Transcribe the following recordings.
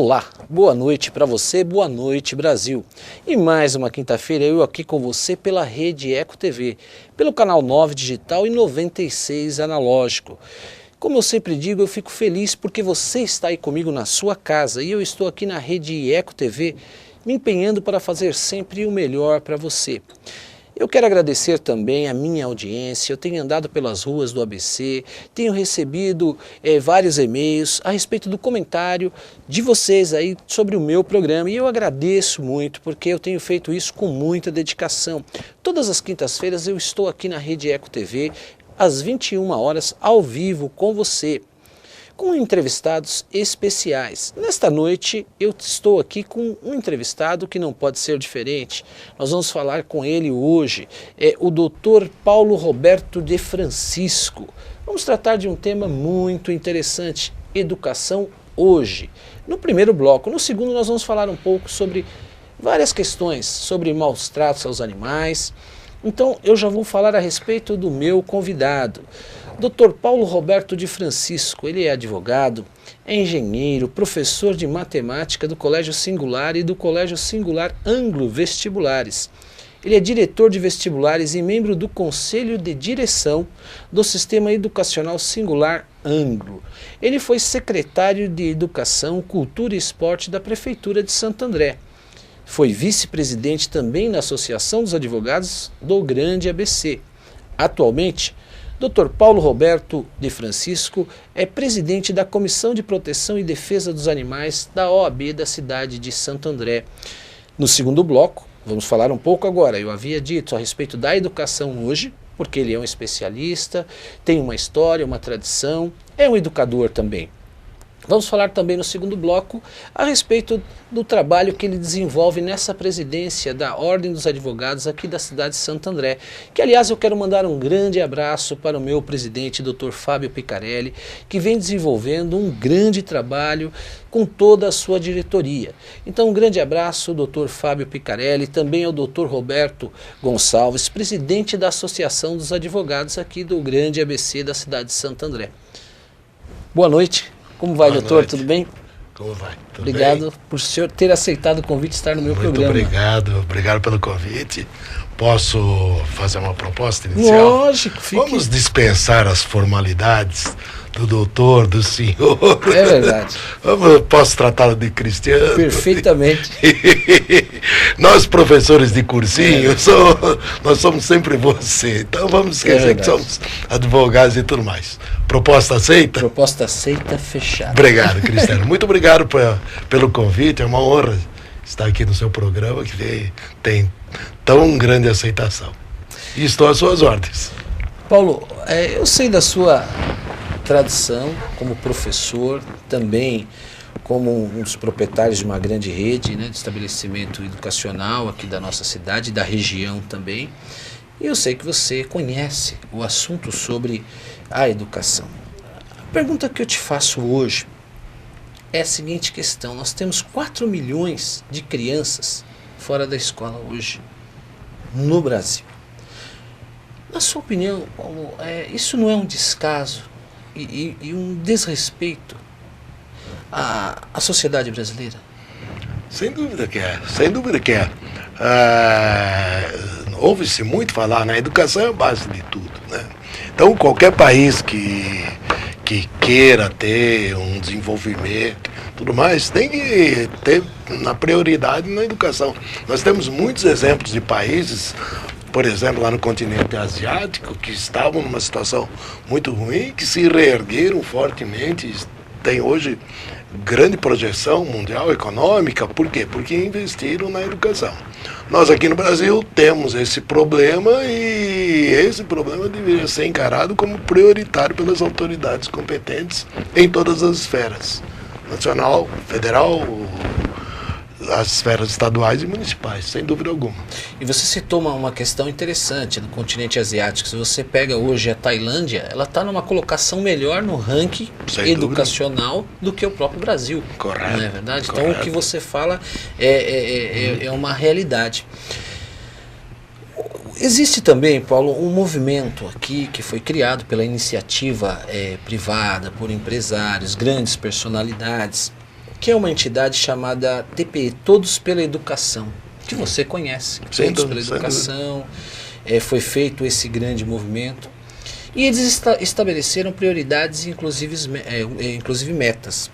Olá, boa noite para você, boa noite Brasil. E mais uma quinta-feira eu aqui com você pela Rede Eco TV, pelo canal 9 digital e 96 analógico. Como eu sempre digo, eu fico feliz porque você está aí comigo na sua casa e eu estou aqui na Rede Eco TV me empenhando para fazer sempre o melhor para você. Eu quero agradecer também a minha audiência. Eu tenho andado pelas ruas do ABC, tenho recebido vários e-mails a respeito do comentário de vocês aí sobre o meu programa e eu agradeço muito porque eu tenho feito isso com muita dedicação. Todas as quintas-feiras eu estou aqui na Rede Eco TV às 21 horas ao vivo com você, com entrevistados especiais. Nesta noite eu estou aqui com um entrevistado que não pode ser diferente. Nós vamos falar com ele hoje, o Dr. Paulo Roberto de Francisco. Vamos tratar de um tema muito interessante, educação hoje. No primeiro bloco, no segundo nós vamos falar um pouco sobre várias questões, sobre maus tratos aos animais. Então eu já vou falar a respeito do meu convidado. Dr. Paulo Roberto de Francisco, ele é advogado, é engenheiro, professor de matemática do Colégio Singular e do Colégio Singular Anglo Vestibulares. Ele é diretor de vestibulares e membro do Conselho de Direção do Sistema Educacional Singular Anglo. Ele foi secretário de Educação, Cultura e Esporte da Prefeitura de Santo André. Foi vice-presidente também na Associação dos Advogados do Grande ABC. Atualmente, Dr. Paulo Roberto de Francisco é presidente da Comissão de Proteção e Defesa dos Animais da OAB da cidade de Santo André. No segundo bloco, vamos falar um pouco agora, eu havia dito a respeito da educação hoje, porque ele é um especialista, tem uma história, uma tradição, é um educador também. Vamos falar também no segundo bloco a respeito do trabalho que ele desenvolve nessa presidência da Ordem dos Advogados aqui da cidade de Santo André, que aliás eu quero mandar um grande abraço para o meu presidente, Dr. Fábio Picarelli, que vem desenvolvendo um grande trabalho com toda a sua diretoria. Então um grande abraço, Dr. Fábio Picarelli, também ao Dr. Roberto Gonçalves, presidente da Associação dos Advogados aqui do Grande ABC da cidade de Santo André. Boa noite. Como vai, doutor? Noite. Tudo bem? Como vai? Tudo Obrigado bem? por o senhor ter aceitado o convite de estar no meu programa. Obrigado pelo convite. Posso fazer uma proposta inicial? Lógico, fique... Vamos dispensar as formalidades do doutor, do senhor. É verdade. Posso tratá-lo de Cristiano? Perfeitamente. Nós, professores de cursinho, nós somos sempre você. Então vamos esquecer que somos advogados e tudo mais. Proposta aceita? Proposta aceita, fechada. Obrigado, Cristiano. Muito obrigado pelo convite. É uma honra estar aqui no seu programa que tem tão grande aceitação. E estou às suas ordens. Paulo, eu sei da sua tradição como professor, também como um dos proprietários de uma grande rede, né, de estabelecimento educacional aqui da nossa cidade, da região também. E eu sei que você conhece o assunto sobre a educação. A pergunta que eu te faço hoje é a seguinte questão. Nós temos 4 milhões de crianças fora da escola hoje, no Brasil. Na sua opinião, Paulo, isso não é um descaso e um desrespeito à sociedade brasileira? Sem dúvida que é, sem dúvida que é. Ouve-se muito falar, né? A educação é a base de tudo, né? Então, qualquer país que queira ter um desenvolvimento, tudo mais, tem que ter na prioridade na educação. Nós temos muitos exemplos de países, por exemplo, lá no continente asiático, que estavam numa situação muito ruim, que se reergueram fortemente, tem hoje grande projeção mundial econômica. Por quê? Porque investiram na educação. Nós aqui no Brasil temos esse problema e esse problema deveria ser encarado como prioritário pelas autoridades competentes em todas as esferas, nacional, federal, as esferas estaduais e municipais, sem dúvida alguma. E você citou uma questão interessante do continente asiático. Se você pega hoje a Tailândia, ela está numa colocação melhor no ranking educacional do que o próprio Brasil. Correto. Não é verdade? Correto. Então o que você fala é uma realidade. Existe também, Paulo, um movimento aqui que foi criado pela iniciativa privada, por empresários, grandes personalidades, que é uma entidade chamada TPE, Todos pela Educação, que você conhece. Todos pela Educação, foi feito esse grande movimento. E eles estabeleceram prioridades e inclusive metas.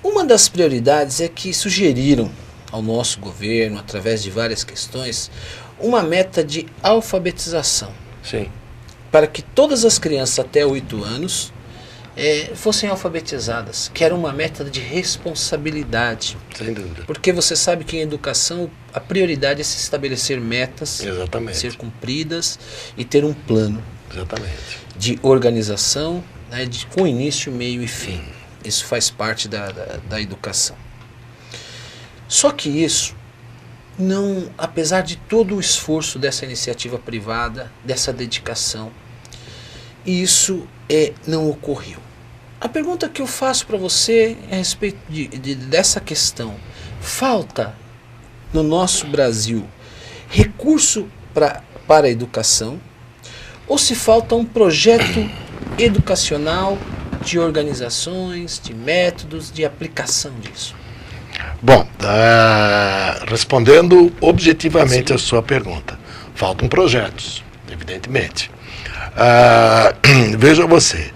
Uma das prioridades é que sugeriram ao nosso governo, através de várias questões, uma meta de alfabetização. Sim. Para que todas as crianças até 8 anos fossem alfabetizadas, que era uma meta de responsabilidade. Sem dúvida. Porque você sabe que em educação a prioridade é se estabelecer metas, exatamente, ser cumpridas e ter um plano, exatamente, de organização, né, com início, meio e fim. Isso faz parte da educação. Só que isso, não, apesar de todo o esforço dessa iniciativa privada, dessa dedicação, isso não ocorreu. A pergunta que eu faço para você é a respeito dessa questão. Falta no nosso Brasil recurso para a educação, ou se falta um projeto educacional de organizações, de métodos, de aplicação disso? Bom, respondendo objetivamente a sua pergunta, faltam projetos, evidentemente. Veja você,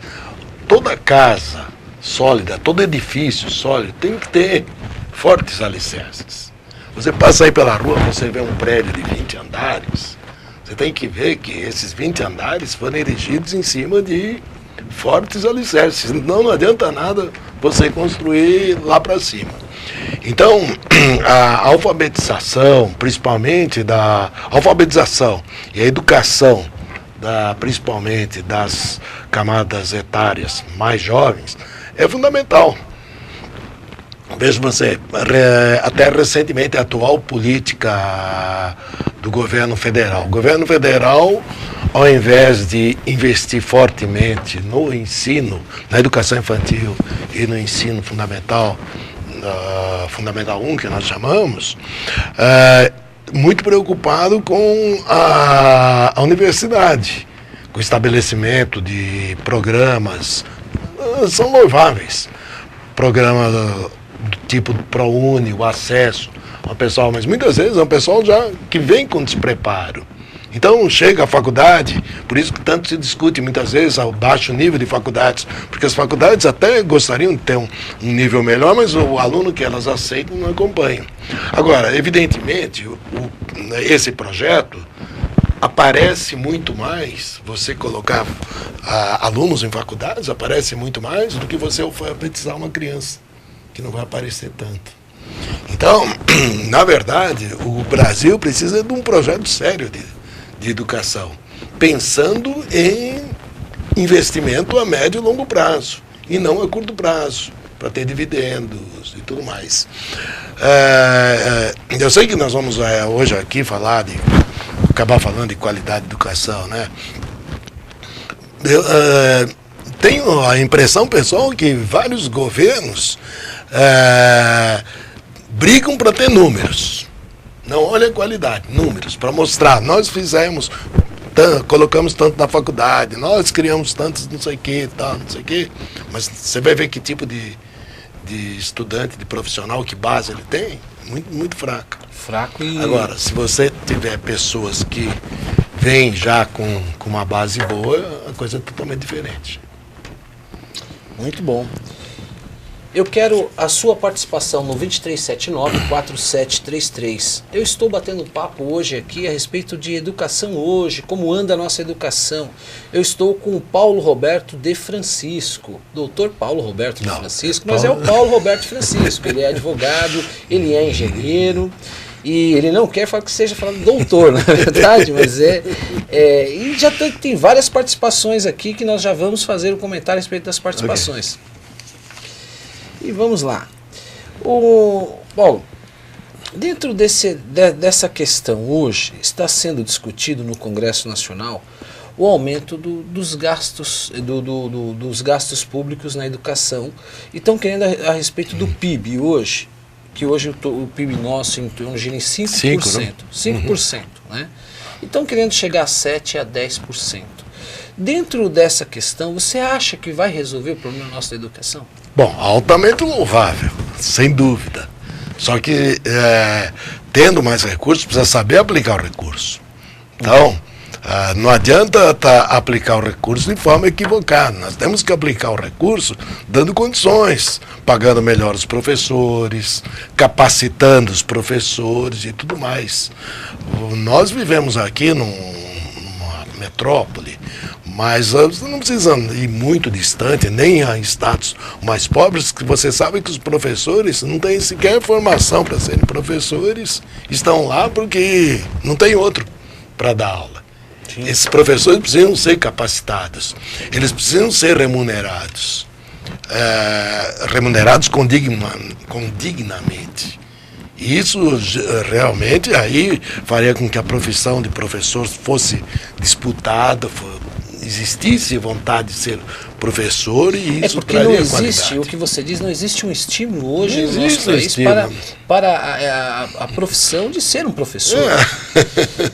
toda casa sólida, todo edifício sólido tem que ter fortes alicerces. Você passa aí pela rua, você vê um prédio de 20 andares, você tem que ver que esses 20 andares foram erigidos em cima de fortes alicerces, senão não adianta nada você construir lá para cima. Então, a alfabetização, principalmente da alfabetização e a educação, principalmente das camadas etárias mais jovens, é fundamental. Veja você, até recentemente a atual política do governo federal. O governo federal, ao invés de investir fortemente no ensino, na educação infantil e no ensino fundamental, Fundamental 1, que nós chamamos, muito preocupado com a universidade, com o estabelecimento de programas, são louváveis, programas do tipo do ProUni, o acesso ao pessoal, mas muitas vezes é um pessoal já que vem com despreparo. Então chega à faculdade, por isso que tanto se discute muitas vezes ao baixo nível de faculdades, porque as faculdades até gostariam de ter um nível melhor, mas o aluno que elas aceitam não acompanha. Agora, evidentemente, esse projeto aparece muito mais, você colocar alunos em faculdades, aparece muito mais do que você alfabetizar uma criança, que não vai aparecer tanto. Então, na verdade, o Brasil precisa de um projeto sério de educação, pensando em investimento a médio e longo prazo, e não a curto prazo, para ter dividendos e tudo mais. Eu sei que nós vamos hoje aqui acabar falando de qualidade de educação, né? Eu tenho a impressão, pessoal, que vários governos brigam para ter números. Não olha a qualidade, números, para mostrar. Nós fizemos, colocamos tanto na faculdade, nós criamos tantos não sei o que, tal, não sei o que. Mas você vai ver que tipo de estudante, de profissional, que base ele tem, muito, muito fraca. Fraco e... Agora, se você tiver pessoas que vêm já com uma base boa, a coisa é totalmente diferente. Muito bom. Eu quero a sua participação no 2379-4733. Eu estou batendo papo hoje aqui a respeito de educação hoje, como anda a nossa educação. Eu estou com o Paulo Roberto de Francisco, doutor Paulo Roberto de Francisco, mas é o Paulo Roberto Francisco. Ele é advogado, ele é engenheiro. E ele não quer falar que seja falando doutor, na verdade, mas e já tem várias participações aqui que nós já vamos fazer um comentário a respeito das participações. Okay. E vamos lá. Paulo, dentro dessa questão hoje, está sendo discutido no Congresso Nacional o aumento dos gastos, dos gastos públicos na educação. E estão querendo a respeito do PIB hoje, que hoje o PIB nosso gira em 5%. 5%, né? E estão querendo chegar a 7% a 10%. Dentro dessa questão, você acha que vai resolver o problema nosso da educação? Bom, altamente louvável, sem dúvida. Só que tendo mais recursos, precisa saber aplicar o recurso. Então, não adianta aplicar o recurso de forma equivocada. Nós temos que aplicar o recurso dando condições, pagando melhor os professores, capacitando os professores e tudo mais. Nós vivemos aqui numa metrópole, mas você não precisa ir muito distante, nem em estados mais pobres, que você sabe que os professores não têm sequer formação para serem professores, estão lá porque não tem outro para dar aula. Sim. Esses professores precisam ser capacitados, eles precisam ser remunerados, remunerados dignamente. E isso realmente aí faria com que a profissão de professor fosse disputada, existisse vontade de ser professor, e isso porque não existe, o que você diz, não existe um estímulo hoje no nosso país para a profissão de ser um professor.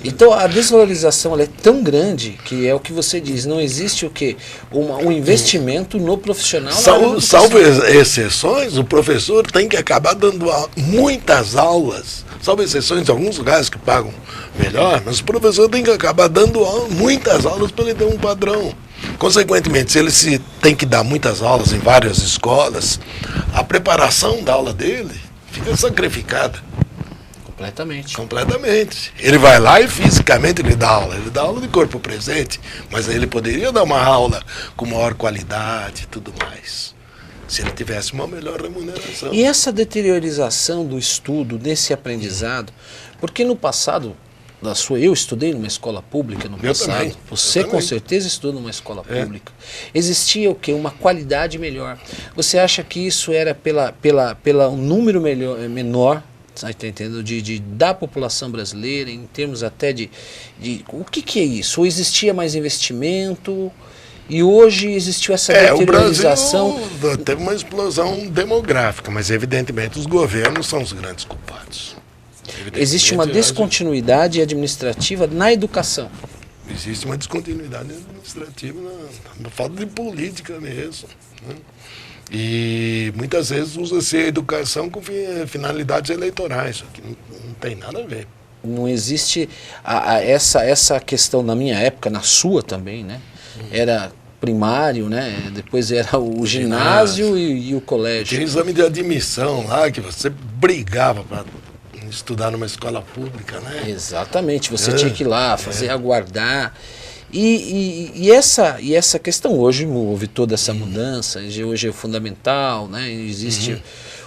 Então a desvalorização ela é tão grande que é o que você diz, não existe o quê? Um investimento no profissional. Salvo exceções, o professor tem que acabar dando muitas aulas. Salvo exceções em alguns lugares que pagam melhor, mas o professor tem que acabar dando muitas aulas para ele ter um padrão. Consequentemente, se ele tem que dar muitas aulas em várias escolas, a preparação da aula dele fica sacrificada. Completamente. Ele vai lá e fisicamente ele dá aula de corpo presente, mas ele poderia dar uma aula com maior qualidade e tudo mais, se ele tivesse uma melhor remuneração. E essa deteriorização do estudo, desse aprendizado, porque no passado, eu estudei numa escola pública no passado, também. Você com certeza estudou numa escola pública. Existia o quê? Uma qualidade melhor. Você acha que isso era pela um número menor, tá entendendo? Da população brasileira, em termos até o que é isso? Ou existia mais investimento? E hoje existiu essa deteriorização. O Brasil teve uma explosão demográfica, mas evidentemente os governos são os grandes culpados. Existe uma descontinuidade administrativa na educação. Existe uma descontinuidade administrativa na falta de política mesmo, né? E muitas vezes usa-se a educação com finalidades eleitorais, o que não tem nada a ver. Não existe essa questão na minha época, na sua também, né? Era primário, né? Depois era o ginásio e o colégio. Tinha exame de admissão lá, que você brigava para estudar numa escola pública, né? Exatamente, você tinha que ir lá, aguardar. E essa questão hoje houve toda essa mudança, hoje é fundamental, né? Existe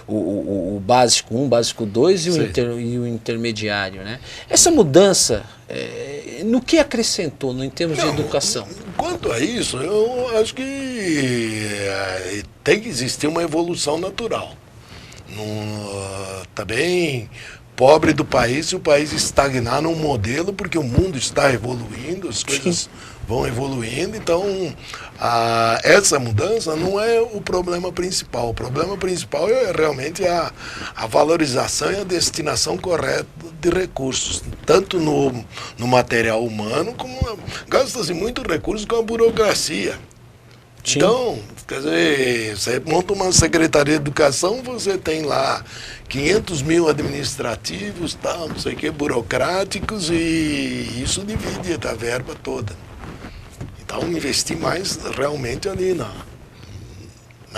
o básico 1, básico 2 e o intermediário, né? Essa mudança, no que acrescentou em termos de educação? Quanto a isso, eu acho que tem que existir uma evolução natural. Também pobre do país se o país estagnar num modelo, porque o mundo está evoluindo, as coisas vão evoluindo, então essa mudança não é o problema principal. O problema principal é realmente a valorização e a destinação correta de recursos, tanto no material humano, como gasta-se muito recurso com a burocracia. Sim. Então, quer dizer, você monta uma secretaria de educação, você tem lá 500 mil administrativos, tal, não sei o que, burocráticos, e isso divide a verba toda. Então, investir mais realmente ali na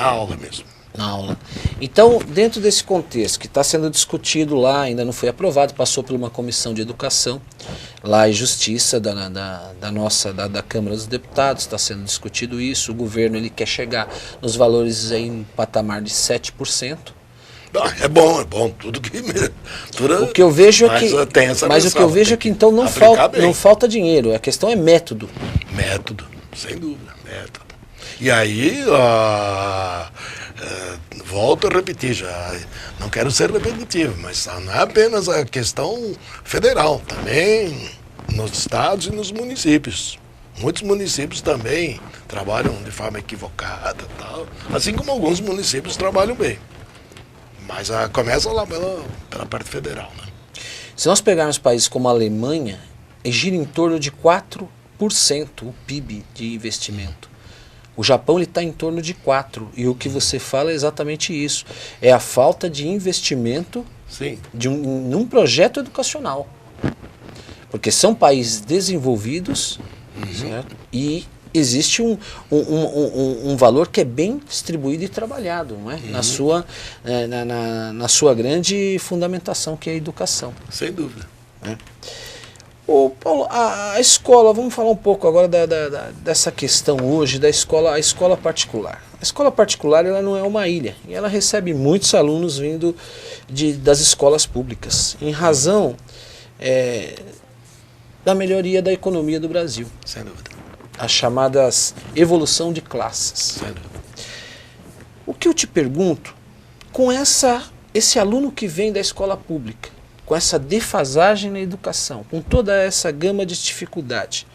aula mesmo. Na aula. Então, dentro desse contexto que está sendo discutido lá, ainda não foi aprovado, passou por uma comissão de educação, lá e justiça da Câmara dos Deputados, está sendo discutido isso, o governo ele quer chegar nos valores aí em patamar de 7%. É bom, tudo que... O que eu vejo é que... Mas o que eu vejo é que então não falta dinheiro, a questão é método. Método, sem dúvida, método. E aí, volto a repetir, já não quero ser repetitivo, mas não é apenas a questão federal, também nos estados e nos municípios. Muitos municípios também trabalham de forma equivocada, tal, assim como alguns municípios trabalham bem. Mas começa lá pela parte federal, né? Se nós pegarmos países como a Alemanha, gira em torno de 4% o PIB de investimento. O Japão está em torno de 4, e o que você fala é exatamente isso. É a falta de investimento Sim. num projeto educacional. Porque são países desenvolvidos, certo? E existe um valor que é bem distribuído e trabalhado, não é? Na sua grande fundamentação, que é a educação. Sem dúvida. Ô, Paulo, a escola, vamos falar um pouco agora dessa questão hoje da escola, a escola particular. A escola particular, ela não é uma ilha, e ela recebe muitos alunos vindo das escolas públicas, em razão da melhoria da economia do Brasil. Sem dúvida. As chamadas evolução de classes. Sem dúvida. O que eu te pergunto, com esse aluno que vem da escola pública, com essa defasagem na educação, com toda essa gama de dificuldade,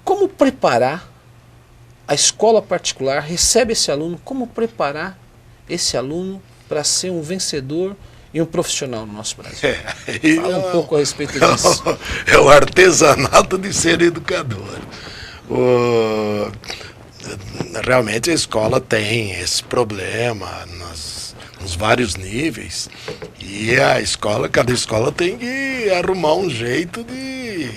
como preparar a escola particular, recebe esse aluno, como preparar esse aluno para ser um vencedor e um profissional no nosso Brasil? Fala um pouco a respeito disso. É o artesanato de ser educador. Realmente a escola tem esse problema nos vários níveis, e cada escola tem que arrumar um jeito de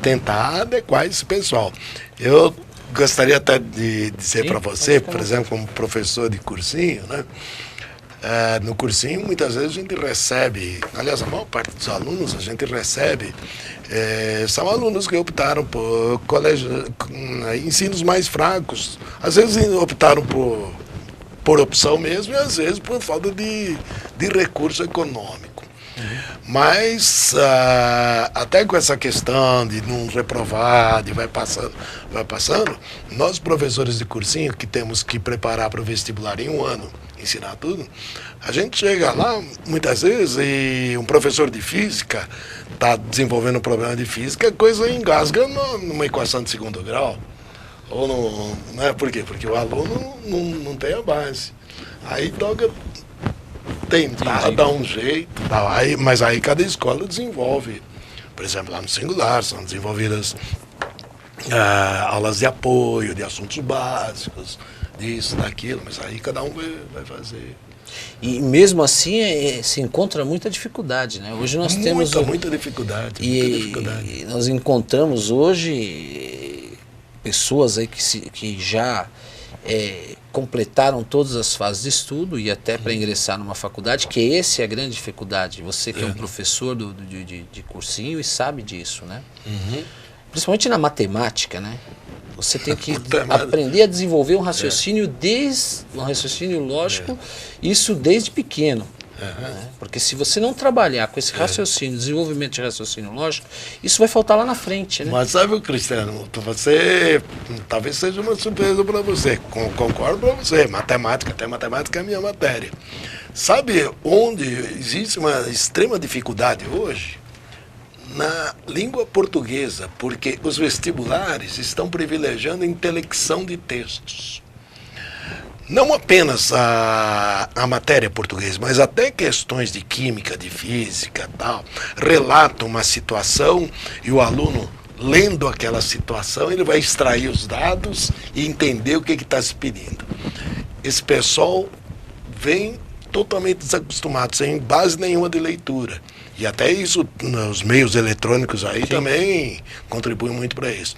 tentar adequar esse pessoal. Eu gostaria até de dizer para você, por exemplo, como professor de cursinho, né? No cursinho, muitas vezes a gente recebe, aliás, a maior parte dos alunos a gente recebe, são alunos que optaram por ensinos mais fracos. Às vezes optaram por opção mesmo, e às vezes por falta de recurso econômico. Mas até com essa questão de não reprovar, de vai passando, nós professores de cursinho que temos que preparar para o vestibular em um ano, ensinar tudo, a gente chega lá muitas vezes e um professor de física está desenvolvendo um problema de física, a coisa engasga numa equação de segundo grau. Ou não é? Por quê? Porque o aluno não tem a base. Aí toca tentar dar um jeito, mas aí cada escola desenvolve. Por exemplo, lá no Singular são desenvolvidas aulas de apoio, de assuntos básicos, disso, daquilo, mas aí cada um vai fazer. E mesmo assim se encontra muita dificuldade, né? Hoje nós temos muita dificuldade. E nós encontramos hoje pessoas aí que já completaram todas as fases de estudo e até para ingressar numa faculdade, que essa é a grande dificuldade. Você que é um professor de cursinho e sabe disso, né? Principalmente na matemática, né? Você tem que aprender a desenvolver um raciocínio um raciocínio lógico, isso desde pequeno. Né? Porque se você não trabalhar com esse raciocínio, desenvolvimento de raciocínio lógico, isso vai faltar lá na frente, né? Mas sabe, Cristiano, você talvez seja uma surpresa para você. Concordo para você, matemática é a minha matéria. Sabe onde existe uma extrema dificuldade hoje? Na língua portuguesa, porque os vestibulares estão privilegiando a intelecção de textos. Não apenas a matéria portuguesa, mas até questões de química, de física, tal, relatam uma situação e o aluno, lendo aquela situação, ele vai extrair os dados e entender o que está se pedindo. Esse pessoal vem totalmente desacostumado, sem base nenhuma de leitura. E até isso, os meios eletrônicos aí também contribuem muito para isso.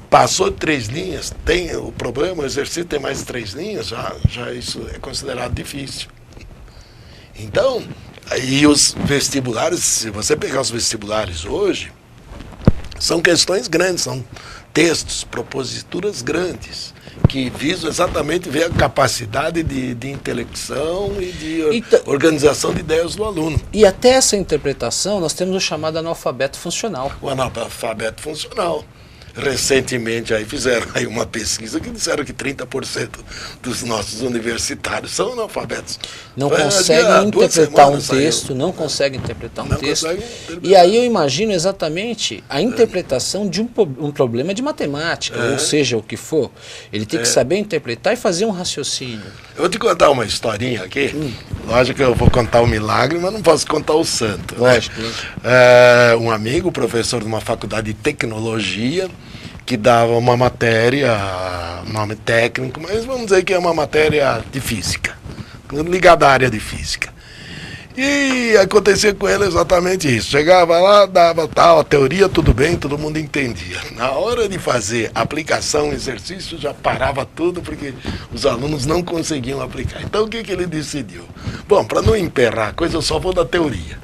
Passou de 3 linhas, tem o problema, o exercício tem mais de 3 linhas, já isso é considerado difícil. Então, e os vestibulares, se você pegar os vestibulares hoje, são questões grandes, são textos, proposituras grandes, que visam exatamente ver a capacidade de intelecção e de organização de ideias do aluno. E até essa interpretação, nós temos o chamado analfabeto funcional. O analfabeto funcional. Recentemente aí fizeram aí uma pesquisa que disseram que 30% dos nossos universitários são analfabetos. Não conseguem interpretar um texto, não conseguem interpretar um texto. E aí eu imagino exatamente a interpretação de um problema de matemática, ou seja, o que for. Ele tem que saber interpretar e fazer um raciocínio. Eu vou te contar uma historinha aqui. Lógico que eu vou contar o milagre, mas não posso contar o santo. Lógico. Um amigo, professor de uma faculdade de tecnologia, que dava uma matéria, nome técnico, mas vamos dizer que é uma matéria de física, ligada à área de física. E acontecia com ele exatamente isso. Chegava lá, dava tal, a teoria, tudo bem, todo mundo entendia. Na hora de fazer aplicação, exercício, já parava tudo, porque os alunos não conseguiam aplicar. Então o que ele decidiu? Bom, para não emperrar a coisa, eu só vou dar teoria.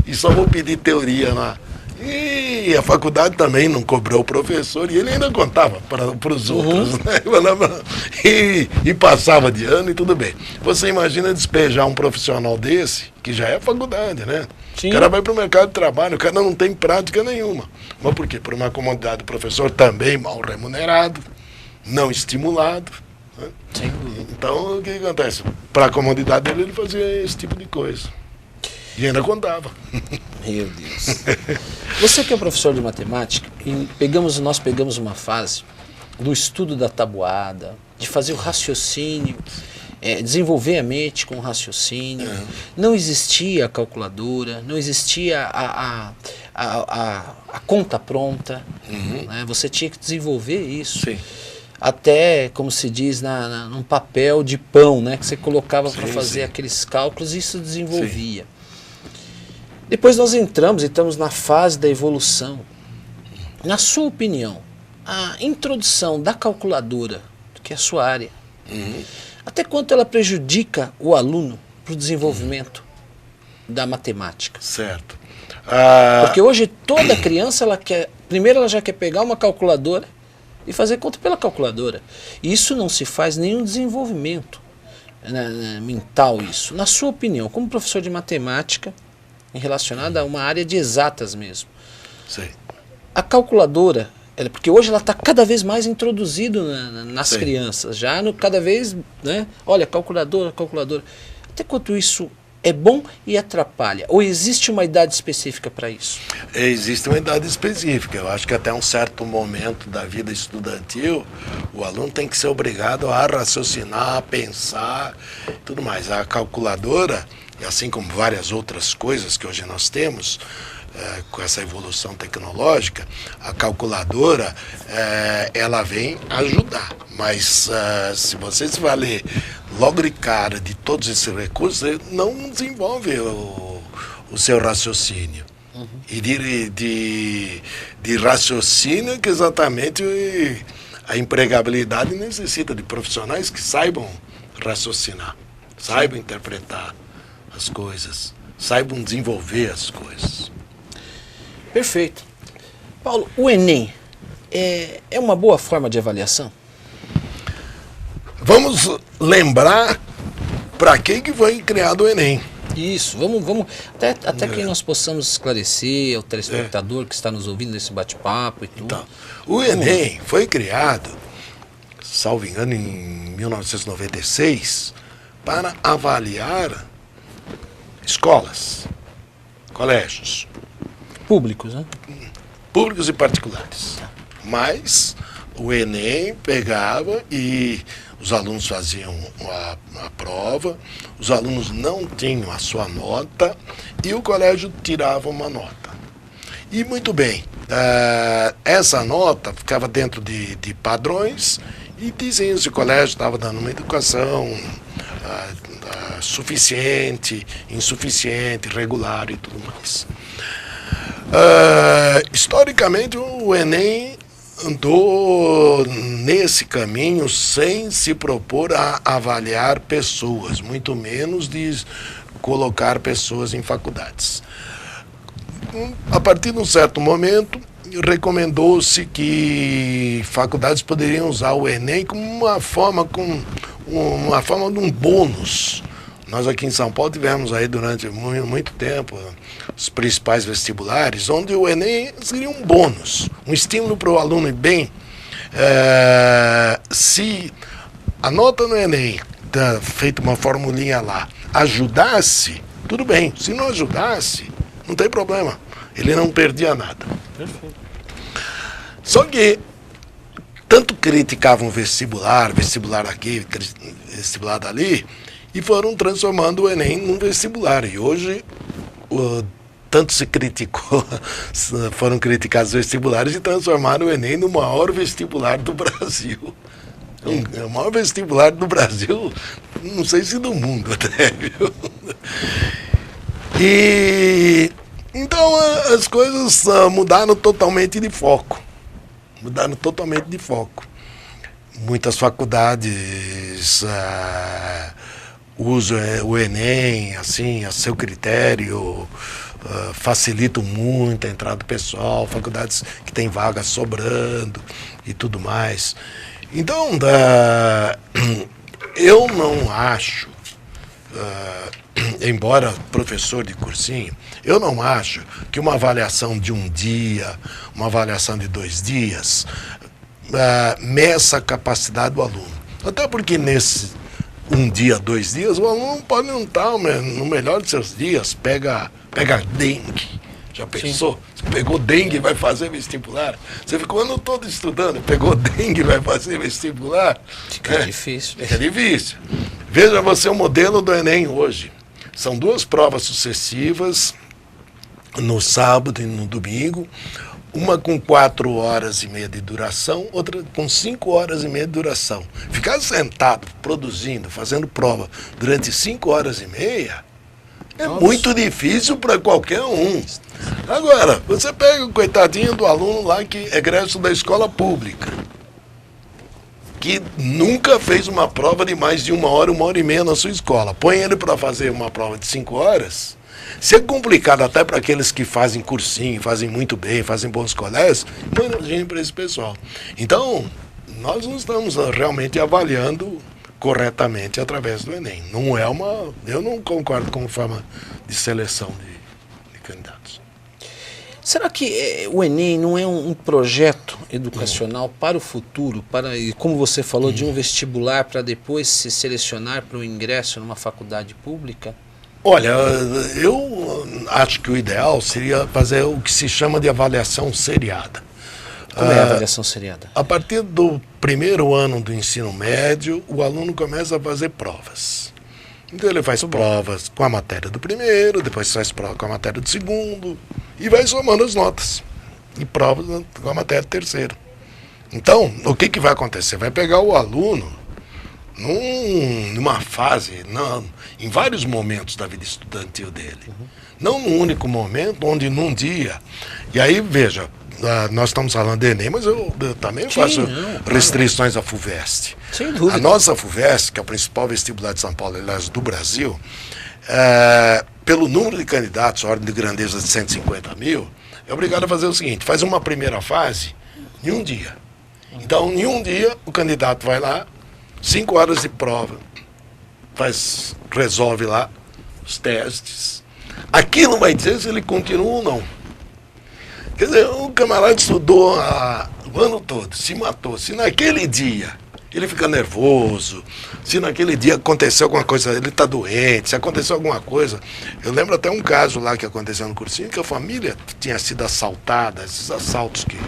E só vou pedir teoria lá. E a faculdade também não cobrou o professor, e ele ainda contava para os outros, né? E passava de ano e tudo bem. Você imagina despejar um profissional desse, que já é faculdade, né? Sim. O cara vai para o mercado de trabalho, o cara não tem prática nenhuma. Mas por quê? Por uma comodidade do professor também mal remunerado, não estimulado. Né? Sim. Então, o que acontece? Para a comodidade dele, ele fazia esse tipo de coisa. E ainda contava. Meu Deus. Você que é professor de matemática, nós pegamos uma fase do estudo da tabuada, de fazer o raciocínio, desenvolver a mente com o raciocínio. Não existia a calculadora, não existia a conta pronta. Né? Você tinha que desenvolver isso. Sim. Até, como se diz, num papel de pão, né, que você colocava para fazer aqueles cálculos, e isso desenvolvia. Sim. Depois nós estamos na fase da evolução. Na sua opinião, a introdução da calculadora, que é a sua área, até quanto ela prejudica o aluno para o desenvolvimento da matemática? Certo. Porque hoje toda criança, primeiro ela já quer pegar uma calculadora e fazer conta pela calculadora. E isso não se faz nenhum desenvolvimento mental, isso. Na sua opinião, como professor de matemática, relacionada a uma área de exatas mesmo. Sim. A calculadora, porque hoje ela está cada vez mais introduzida nas crianças, cada vez, né? Olha, calculadora. Até quanto isso é bom e atrapalha? Ou existe uma idade específica para isso? Existe uma idade específica. Eu acho que até um certo momento da vida estudantil, o aluno tem que ser obrigado a raciocinar, a pensar, tudo mais. A calculadora, assim como várias outras coisas que hoje nós temos, com essa evolução tecnológica, a calculadora, ela vem ajudar. Mas se você se valer logo de cara de todos esses recursos, você não desenvolve o seu raciocínio. E de raciocínio que exatamente a empregabilidade necessita de profissionais que saibam raciocinar, saibam interpretar as coisas, saibam desenvolver as coisas. Perfeito. Paulo, o Enem é uma boa forma de avaliação? Vamos lembrar para que foi criado o Enem. Isso, vamos até que nós possamos esclarecer ao telespectador que está nos ouvindo nesse bate-papo e tudo. Então, o Enem foi criado, salvo engano, em 1996, para avaliar escolas, colégios. Públicos, né? Públicos e particulares. Mas o Enem pegava e os alunos faziam a prova, os alunos não tinham a sua nota e o colégio tirava uma nota. E muito bem, essa nota ficava dentro de padrões e diziam se o colégio estava dando uma educação suficiente, insuficiente, regular e tudo mais. Historicamente, o Enem andou nesse caminho sem se propor a avaliar pessoas, muito menos de colocar pessoas em faculdades. A partir de um certo momento, recomendou-se que faculdades poderiam usar o Enem como uma forma de um bônus. Nós aqui em São Paulo tivemos aí durante muito tempo os principais vestibulares, onde o Enem seria um bônus, um estímulo para o aluno ir bem. Se a nota no Enem, feita uma formulinha lá, ajudasse, tudo bem. Se não ajudasse, não tem problema. Ele não perdia nada. Perfeito. Só que tanto criticavam vestibular aqui, vestibular dali, e foram transformando o Enem num vestibular. E hoje, tanto se criticou, foram criticados os vestibulares e transformaram o Enem no maior vestibular do Brasil. O maior vestibular do Brasil, não sei se do mundo até, viu? E então as coisas mudaram totalmente de foco. Mudaram totalmente de foco. Muitas faculdades usam o Enem assim, a seu critério, facilitam muito a entrada do pessoal, faculdades que têm vagas sobrando e tudo mais. Então, eu não acho, embora professor de cursinho, eu não acho que uma avaliação de um dia, uma avaliação de 2 dias, meça a capacidade do aluno. Até porque nesse 1 dia, 2 dias, o aluno pode não estar no melhor de seus dias, pega dengue. Já pensou? Você pegou dengue e vai fazer vestibular? Você ficou o ano todo estudando, pegou dengue e vai fazer vestibular? Fica difícil. Fica difícil. Veja você o modelo do Enem hoje. São 2 provas sucessivas, no sábado e no domingo, uma com 4 horas e meia de duração, outra com 5 horas e meia de duração. Ficar sentado, produzindo, fazendo prova durante 5 horas e meia é muito difícil para qualquer um. Agora, você pega o coitadinho do aluno lá que é egresso da escola pública, que nunca fez uma prova de mais de 1 hora, 1 hora e meia na sua escola. Põe ele para fazer uma prova de 5 horas. Se é complicado até para aqueles que fazem cursinho, fazem muito bem, fazem bons colégios, imagine para esse pessoal. Então, nós não estamos realmente avaliando corretamente através do Enem. Não é eu não concordo com a forma de seleção de candidatos. Será que o Enem não é um projeto educacional para o futuro, como você falou, de um vestibular para depois se selecionar para o ingresso numa faculdade pública? Olha, eu acho que o ideal seria fazer o que se chama de avaliação seriada. Como é a avaliação seriada? A partir do 1º ano do ensino médio, o aluno começa a fazer provas. Então ele faz provas com a matéria do primeiro, depois faz prova com a matéria do segundo, e vai somando as notas. E provas com a matéria do terceiro. Então, o que vai acontecer? Vai pegar o aluno numa fase, em vários momentos da vida estudantil dele. Não num único momento, onde num dia. E aí, veja, nós estamos falando de Enem, mas eu também faço restrições à FUVEST. Sem dúvida. A nossa FUVEST, que é o principal vestibular de São Paulo, aliás, do Brasil, pelo número de candidatos, a ordem de grandeza de 150 mil, é obrigado a fazer o seguinte: faz uma primeira fase em 1 dia. Então, em 1 dia, o candidato vai lá, 5 horas de prova, resolve lá os testes. Aquilo vai dizer se ele continua ou não. Quer dizer, o camarada estudou o ano todo, se matou. Se naquele dia ele fica nervoso, se naquele dia aconteceu alguma coisa, ele está doente, se aconteceu alguma coisa. Eu lembro até um caso lá que aconteceu no cursinho, que a família tinha sido assaltada, esses assaltos que...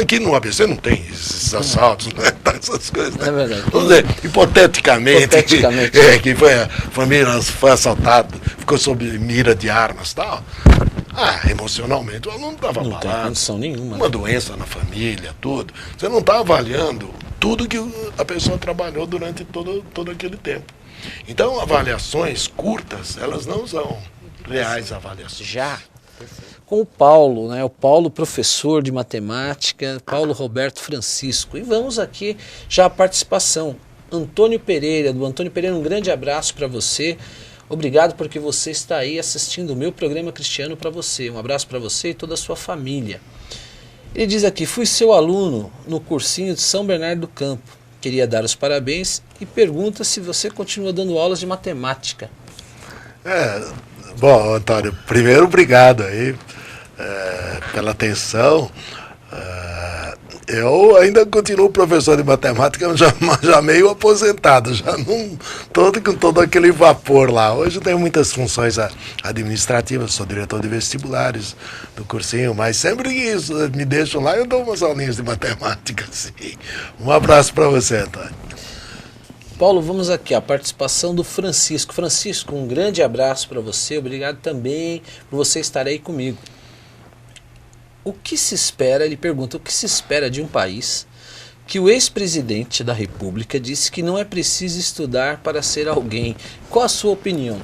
Aqui no ABC não tem esses assaltos, né? Essas coisas. Né? É verdade. Vamos dizer, hipoteticamente que a família foi assaltada, ficou sob mira de armas e tal. Emocionalmente o aluno estava abalado. Não tem condição nenhuma. Uma doença na família, tudo. Você não está avaliando tudo que a pessoa trabalhou durante todo aquele tempo. Então, avaliações curtas, elas não são reais avaliações. Já com o Paulo, né? O Paulo, professor de matemática, Paulo Roberto Francisco. E vamos aqui já a participação. Antônio Pereira, do Antônio Pereira, um grande abraço para você. Obrigado porque você está aí assistindo o meu programa Cristiano para você. Um abraço para você e toda a sua família. Ele diz aqui: fui seu aluno no cursinho de São Bernardo do Campo. Queria dar os parabéns e pergunta se você continua dando aulas de matemática. Bom, Antônio, primeiro obrigado aí pela atenção. Eu ainda continuo professor de matemática, já meio aposentado, já não com todo aquele vapor lá. Hoje eu tenho muitas funções administrativas, sou diretor de vestibulares do cursinho, mas sempre que me deixam lá eu dou umas aulinhas de matemática, sim. Um abraço para você, Antônio. Paulo, vamos aqui, a participação do Francisco. Francisco, um grande abraço para você, obrigado também por você estar aí comigo. O que se espera, ele pergunta, o que se espera de um país que o ex-presidente da República disse que não é preciso estudar para ser alguém? Qual a sua opinião?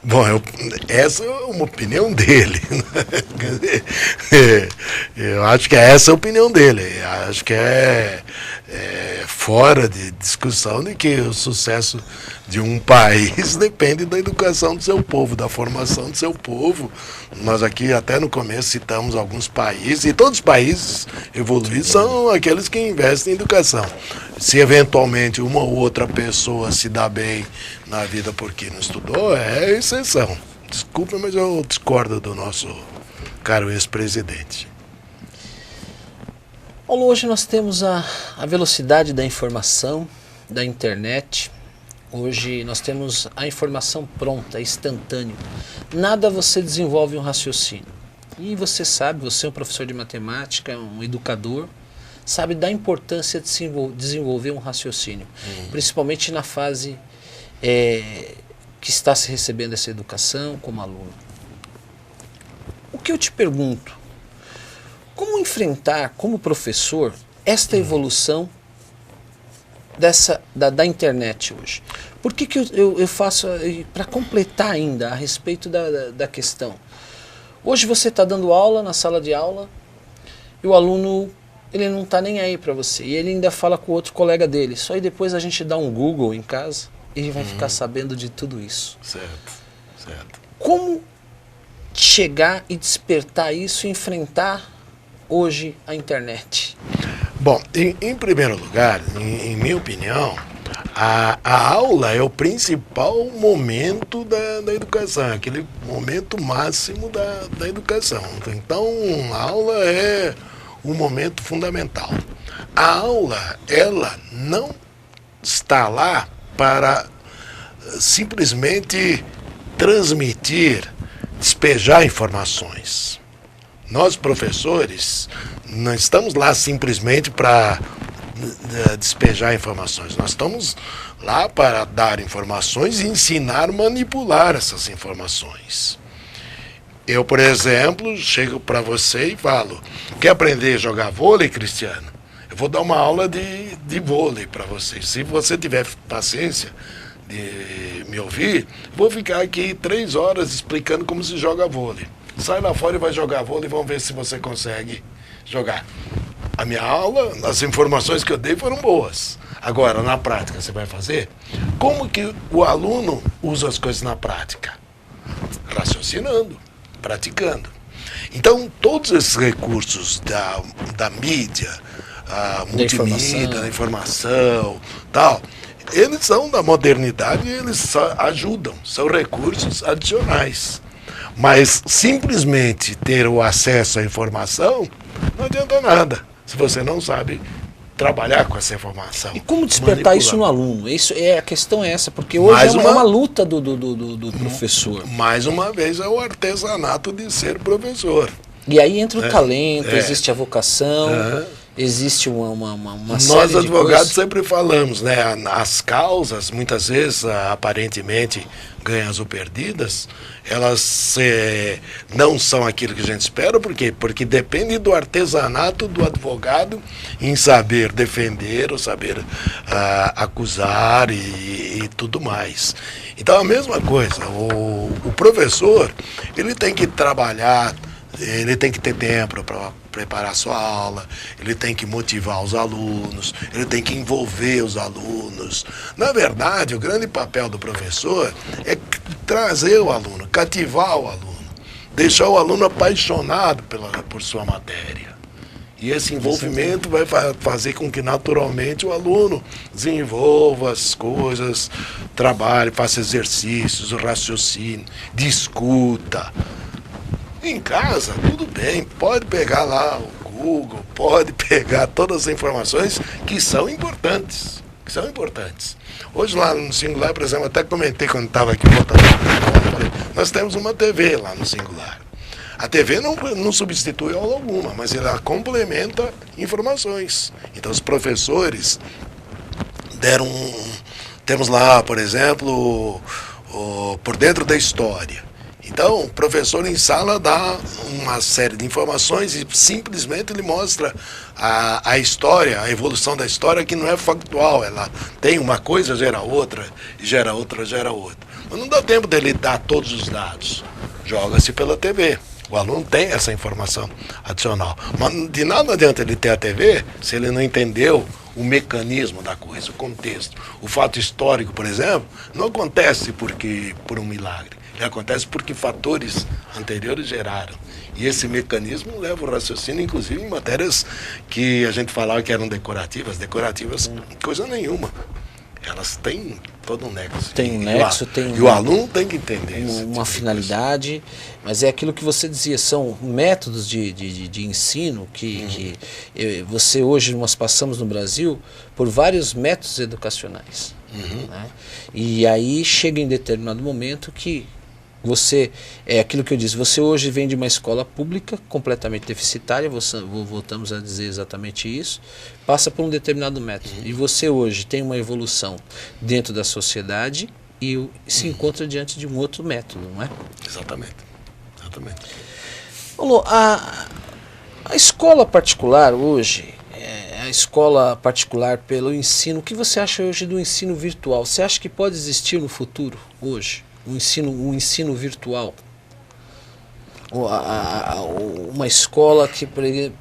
Bom, essa é uma opinião dele. Eu acho que essa é a opinião dele. Acho que é fora de discussão de que o sucesso de um país depende da educação do seu povo, da formação do seu povo. Nós aqui até no começo citamos alguns países, e todos os países evoluídos são aqueles que investem em educação. Se eventualmente uma ou outra pessoa se dá bem na vida porque não estudou, é exceção. Desculpa, mas eu discordo do nosso caro ex-presidente. Paulo, hoje nós temos a velocidade da informação, da internet. Hoje nós temos a informação pronta, instantânea. Nada você desenvolve um raciocínio. E você sabe, você é um professor de matemática, um educador, sabe da importância de desenvolver um raciocínio. Principalmente na fase que está se recebendo essa educação como aluno. O que eu te pergunto, como enfrentar, como professor, esta evolução da internet hoje? Por que eu faço, para completar ainda a respeito da questão? Hoje você está dando aula na sala de aula e o aluno, ele não está nem aí para você. E ele ainda fala com outro colega dele. Só aí depois a gente dá um Google em casa e ele vai ficar sabendo de tudo isso. Certo, certo. Como chegar e despertar isso e enfrentar hoje a internet? Bom, em primeiro lugar, em minha opinião, a aula é o principal momento da educação, aquele momento máximo da educação. Então, a aula é um momento fundamental. A aula, ela não está lá para simplesmente transmitir, despejar informações. Nós, professores, não estamos lá simplesmente para despejar informações. Nós estamos lá para dar informações e ensinar a manipular essas informações. Eu, por exemplo, chego para você e falo: quer aprender a jogar vôlei, Cristiano? Eu vou dar uma aula de vôlei para você. Se você tiver paciência de me ouvir, vou ficar aqui 3 horas explicando como se joga vôlei. Sai lá fora e vai jogar vôlei e vamos ver se você consegue jogar. A minha aula, as informações que eu dei foram boas. Agora, na prática, você vai fazer? Como que o aluno usa as coisas na prática? Raciocinando, praticando. Então, todos esses recursos da mídia, a multimídia, da informação, tal, eles são da modernidade e eles só ajudam, são recursos adicionais. Mas simplesmente ter o acesso à informação não adianta nada, se você não sabe trabalhar com essa informação. E como despertar isso no aluno? Isso a questão é essa, porque hoje é uma luta do professor. Mais uma vez é o artesanato de ser professor. E aí entra o talento, existe a vocação, existe uma série Nós de advogados coisas. sempre falamos, né? As causas, muitas vezes, aparentemente ganhas ou perdidas, elas não são aquilo que a gente espera. Por quê? Porque depende do artesanato do advogado em saber defender, ou saber acusar e tudo mais. Então, a mesma coisa, o professor, ele tem que trabalhar, ele tem que ter tempo para preparar sua aula, ele tem que motivar os alunos, ele tem que envolver os alunos. Na verdade, o grande papel do professor é trazer o aluno, cativar o aluno, deixar o aluno apaixonado por sua matéria. E esse envolvimento vai fazer com que naturalmente o aluno desenvolva as coisas, trabalhe, faça exercícios, raciocínio, discuta. Em casa, tudo bem, pode pegar lá o Google, pode pegar todas as informações que são importantes. Hoje lá no Singular, por exemplo, até comentei quando estava aqui voltando, nós temos uma TV lá no Singular. A TV não substitui aula alguma, mas ela complementa informações. Então os professores temos lá, por exemplo, por dentro da história. Então, o professor em sala dá uma série de informações e simplesmente ele mostra a história, a evolução da história, que não é factual. Ela tem uma coisa, gera outra, gera outra, gera outra. Mas não dá tempo dele dar todos os dados. Joga-se pela TV. O aluno tem essa informação adicional. Mas de nada adianta ele ter a TV se ele não entendeu o mecanismo da coisa, o contexto. O fato histórico, por exemplo, não acontece por um milagre. Ele acontece porque fatores anteriores geraram. E esse mecanismo leva o raciocínio, inclusive em matérias que a gente falava que eram decorativas. Decorativas, coisa nenhuma. Elas têm todo um nexo. Tem um nexo, e o aluno tem que entender isso. Uma finalidade, mas é aquilo que você dizia, são métodos de ensino que você hoje, nós passamos no Brasil por vários métodos educacionais. Né? E aí chega em determinado momento que você, é aquilo que eu disse, você hoje vem de uma escola pública completamente deficitária, voltamos a dizer exatamente isso, passa por um determinado método. E você hoje tem uma evolução dentro da sociedade e se encontra diante de um outro método, não é? Exatamente. Exatamente. Paulo, a escola particular hoje, a escola particular pelo ensino, o que você acha hoje do ensino virtual? Você acha que pode existir no futuro, hoje? Um ensino virtual, uma escola que,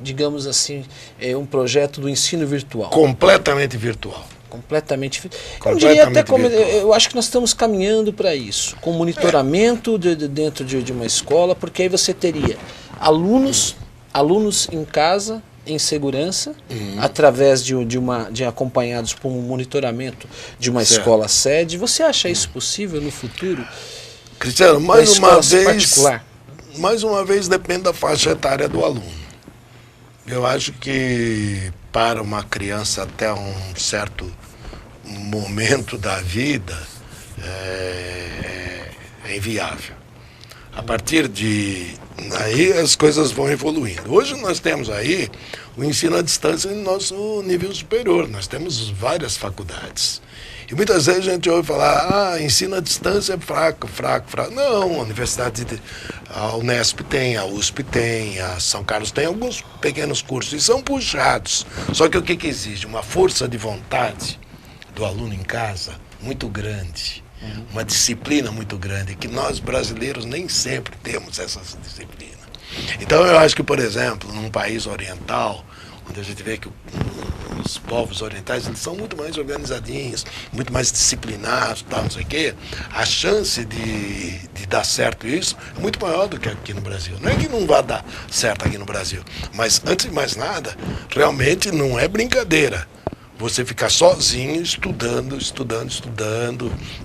digamos assim, é um projeto do ensino virtual. Completamente virtual. Completamente. Eu diria até como, eu acho que nós estamos caminhando para isso, com monitoramento dentro de uma escola, porque aí você teria alunos em casa, em segurança, através de acompanhados por um monitoramento de uma escola sede. Você acha isso possível no futuro? Cristiano, mais uma vez depende da faixa etária do aluno. Eu acho que para uma criança até um certo momento da vida é inviável. A partir aí as coisas vão evoluindo. Hoje nós temos aí o ensino à distância no nosso nível superior. Nós temos várias faculdades. E muitas vezes a gente ouve falar, ensino à distância é fraco. Não, a Universidade, a Unesp tem, a USP tem, a São Carlos tem alguns pequenos cursos e são puxados. Só que o que exige? Uma força de vontade do aluno em casa muito grande. Uma disciplina muito grande, que nós brasileiros nem sempre temos essa disciplina. Então eu acho que, por exemplo, num país oriental, onde a gente vê que os povos orientais eles são muito mais organizadinhos, muito mais disciplinados, tal, não sei o quê, a chance de dar certo isso é muito maior do que aqui no Brasil. Não é que não vá dar certo aqui no Brasil, mas antes de mais nada, realmente não é brincadeira. Você ficar sozinho, estudando,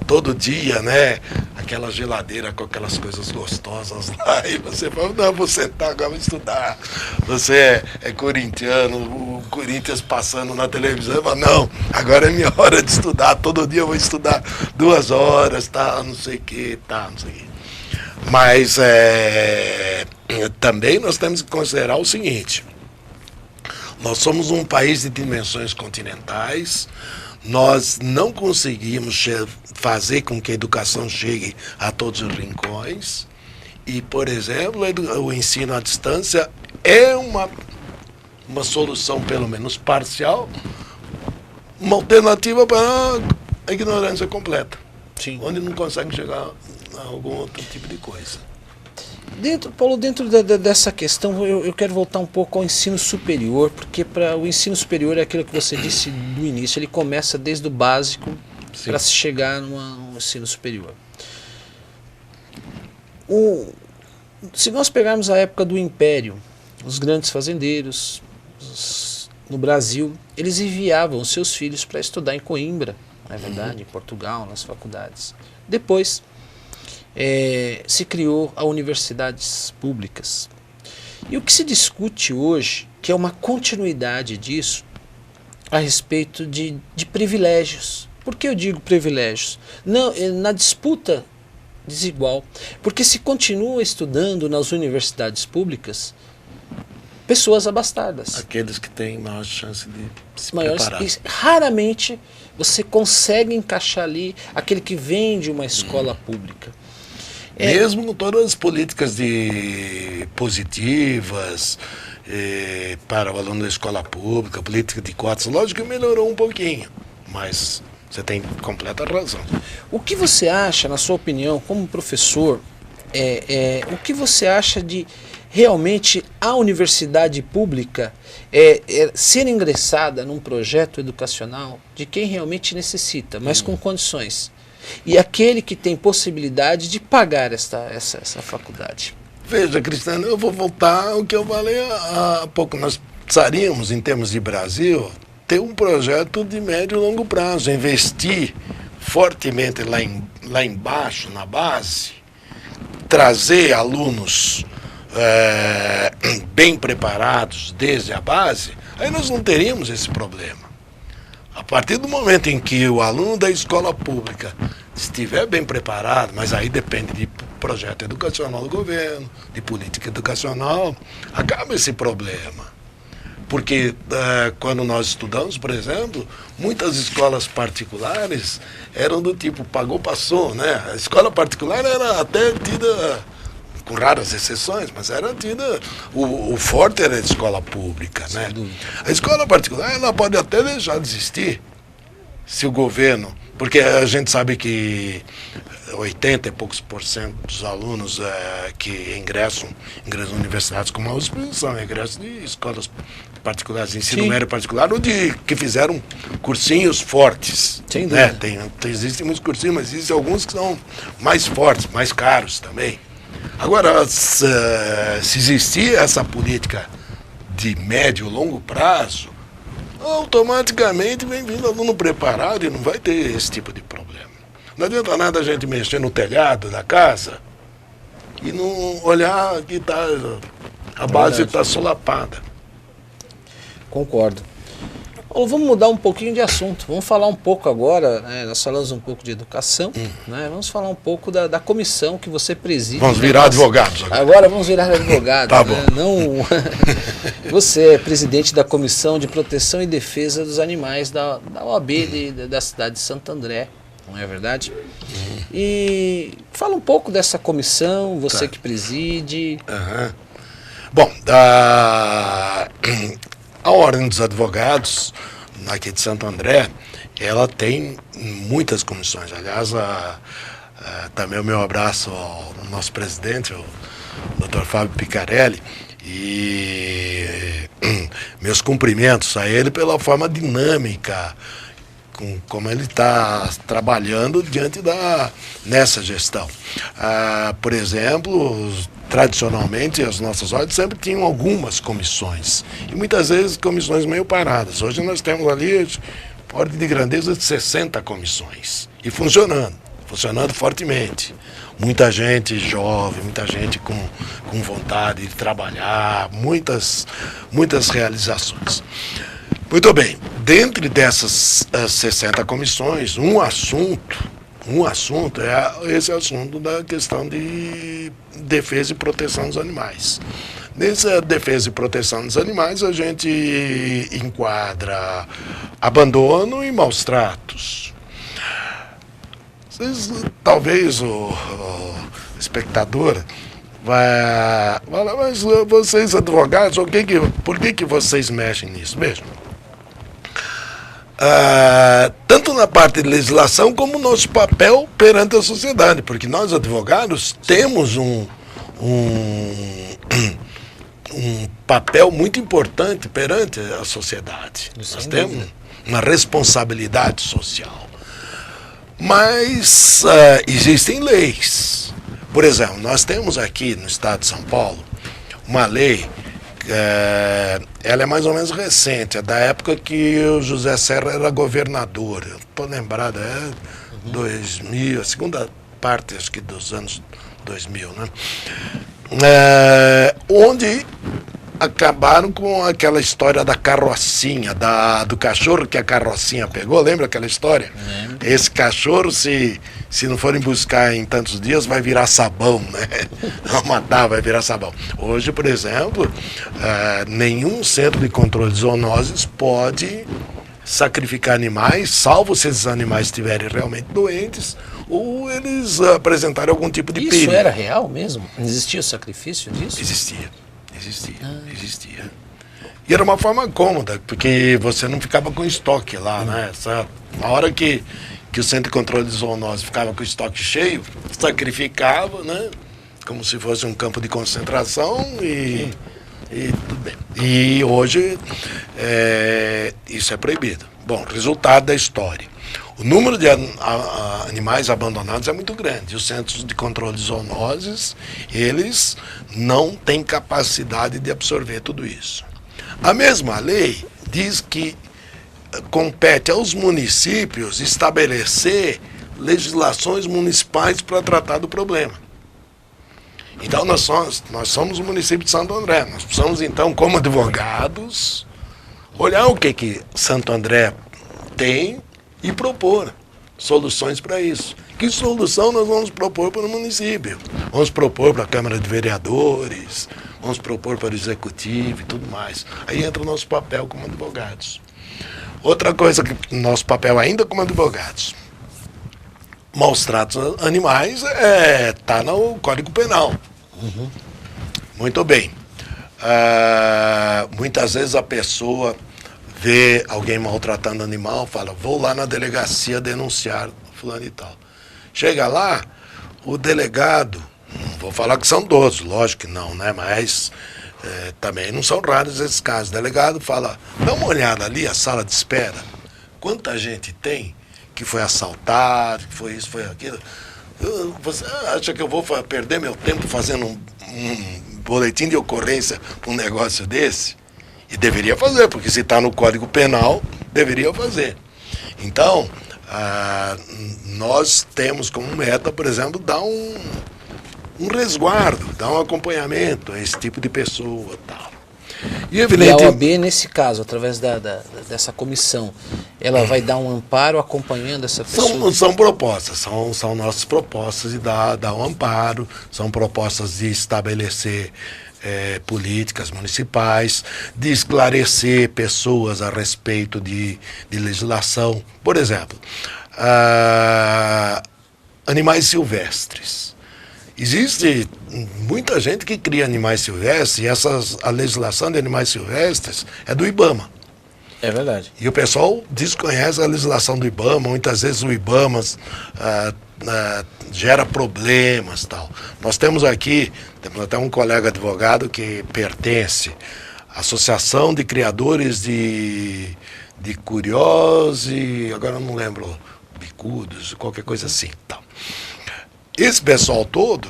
todo dia, né? Aquela geladeira com aquelas coisas gostosas lá, e você fala, não, vou sentar agora, vou estudar. Você é corintiano, o Corinthians passando na televisão, fala, não, agora é minha hora de estudar, todo dia eu vou estudar 2 horas, tá, não sei o que, tá, não sei o que. Mas também nós temos que considerar o seguinte. Nós somos um país de dimensões continentais, nós não conseguimos fazer com que a educação chegue a todos os rincões e, por exemplo, o ensino à distância é uma solução, pelo menos parcial, uma alternativa para a ignorância completa. Sim. Onde não consegue chegar a algum outro tipo de coisa. Paulo, dentro dessa questão, eu quero voltar um pouco ao ensino superior, porque para o ensino superior é aquilo que você disse no início, ele começa desde o básico para se chegar no ensino superior. Se nós pegarmos a época do Império, os grandes fazendeiros no Brasil, eles enviavam os seus filhos para estudar em Coimbra, não é verdade, em Portugal, nas faculdades. Depois se criou as universidades públicas. E o que se discute hoje, que é uma continuidade disso, a respeito de privilégios. Por que eu digo privilégios? Não, na disputa desigual. Porque se continua estudando nas universidades públicas pessoas abastadas. Aqueles que têm maior chance de se Maiores, preparar. raramente você consegue encaixar ali aquele que vem de uma escola pública. Mesmo com todas as políticas positivas para o aluno da escola pública, política de cotas, lógico que melhorou um pouquinho, mas você tem completa razão. O que você acha, na sua opinião, como professor, o que você acha de realmente a universidade pública ser ingressada num projeto educacional de quem realmente necessita, mas com condições? E aquele que tem possibilidade de pagar essa faculdade. Veja, Cristiano, eu vou voltar ao que eu falei há pouco. Nós precisaríamos, em termos de Brasil, ter um projeto de médio e longo prazo, investir fortemente lá embaixo, na base, trazer alunos bem preparados desde a base, aí nós não teríamos esse problema. A partir do momento em que o aluno da escola pública estiver bem preparado, mas aí depende de projeto educacional do governo, de política educacional, acaba esse problema. Porque quando nós estudamos, por exemplo, muitas escolas particulares eram do tipo pagou, passou, né? A escola particular era até tida, com raras exceções, mas era tida, o forte era a escola pública, né? A escola particular, ela pode até deixar de existir se o governo, porque a gente sabe que 80 e poucos por cento dos alunos que ingressam em universidades como a USP são ingressos de escolas particulares, de ensino médio particular, ou que fizeram cursinhos fortes. Sem dúvida. Existem muitos cursinhos, mas existem alguns que são mais fortes, mais caros também. Agora, se existir essa política de médio e longo prazo, automaticamente vem vindo aluno preparado e não vai ter esse tipo de problema. Não adianta nada a gente mexer no telhado da casa e não olhar que a base está solapada. Concordo. Vamos mudar um pouquinho de assunto. Vamos falar um pouco agora, nós falamos um pouco de educação, né? Vamos falar um pouco da comissão que você preside. Vamos virar advogados agora. Agora vamos virar advogados. Tá bom. Não... Você é presidente da Comissão de Proteção e Defesa dos Animais da OAB da cidade de Santo André, não é verdade? E fala um pouco dessa comissão, você que preside. Bom, a Ordem dos Advogados, aqui de Santo André, ela tem muitas comissões. Aliás, também o meu abraço ao nosso presidente, o Dr. Fábio Picarelli, e meus cumprimentos a ele pela forma dinâmica, como ele está trabalhando nessa gestão. Por exemplo, tradicionalmente as nossas ordens sempre tinham algumas comissões, e muitas vezes comissões meio paradas. Hoje nós temos ali ordem de grandeza de 60 comissões, e funcionando fortemente. Muita gente jovem, muita gente com vontade de trabalhar, muitas realizações. Muito bem, dentre dessas 60 comissões, um assunto é esse assunto da questão de defesa e proteção dos animais. Nessa defesa e proteção dos animais, a gente enquadra abandono e maus tratos. Talvez o espectador vai falar, mas vocês advogados, por que vocês mexem nisso mesmo? Tanto na parte de legislação como nosso papel perante a sociedade, porque nós advogados temos um papel muito importante perante a sociedade. Nós temos uma responsabilidade social. Mas existem leis. Por exemplo, nós temos aqui no estado de São Paulo uma lei, ela é mais ou menos recente, é da época que o José Serra era governador. Eu estou lembrado, 2000, a segunda parte, acho que dos anos 2000, né? Onde acabaram com aquela história da carrocinha, do cachorro que a carrocinha pegou, lembra aquela história? Esse cachorro, se não forem buscar em tantos dias, vai virar sabão, né? Não matar, vai virar sabão. Hoje, por exemplo, nenhum centro de controle de zoonoses pode sacrificar animais, salvo se esses animais estiverem realmente doentes ou eles apresentarem algum tipo de perigo. Isso era real mesmo? Existia o sacrifício disso? Existia. E era uma forma cômoda, porque você não ficava com estoque lá, né? Na hora que o centro de controle de zoonose ficava com o estoque cheio, sacrificava, né? Como se fosse um campo de concentração e tudo bem. E hoje isso é proibido. Bom, resultado da história. O número de animais abandonados é muito grande. Os centros de controle de zoonoses, eles não têm capacidade de absorver tudo isso. A mesma lei diz que compete aos municípios estabelecer legislações municipais para tratar do problema. Então nós somos o município de Santo André. Nós precisamos então, como advogados, olhar o que Santo André tem e propor soluções para isso. Que solução nós vamos propor para o município? Vamos propor para a Câmara de Vereadores, vamos propor para o Executivo e tudo mais. Aí entra o nosso papel como advogados. Outra coisa que nosso papel ainda como advogados, maus tratos animais está no Código Penal. Muito bem. Muitas vezes a pessoa vê alguém maltratando animal, fala, vou lá na delegacia denunciar fulano e tal. Chega lá, o delegado, não vou falar que são todos, lógico que não, né? Mas também não são raros esses casos. O delegado fala, dá uma olhada ali, a sala de espera, quanta gente tem que foi assaltado, que foi isso, foi aquilo. Você acha que eu vou perder meu tempo fazendo um boletim de ocorrência para um negócio desse? E deveria fazer, porque se está no Código Penal, deveria fazer. Então, nós temos como meta, por exemplo, dar um resguardo, dar um acompanhamento a esse tipo de pessoa. Tal. E a OAB, nesse caso, através dessa comissão, ela vai dar um amparo acompanhando essa pessoa? São propostas, são nossas propostas de dar um amparo, são propostas de estabelecer políticas municipais, de esclarecer pessoas a respeito de legislação. Por exemplo, animais silvestres. Existe muita gente que cria animais silvestres e a legislação de animais silvestres é do IBAMA. É verdade. E o pessoal desconhece a legislação do IBAMA, muitas vezes o IBAMA gera problemas, tal. Nós temos até um colega advogado que pertence à Associação de Criadores de Curiose, agora eu não lembro, bicudos, qualquer coisa assim, tal. Esse pessoal todo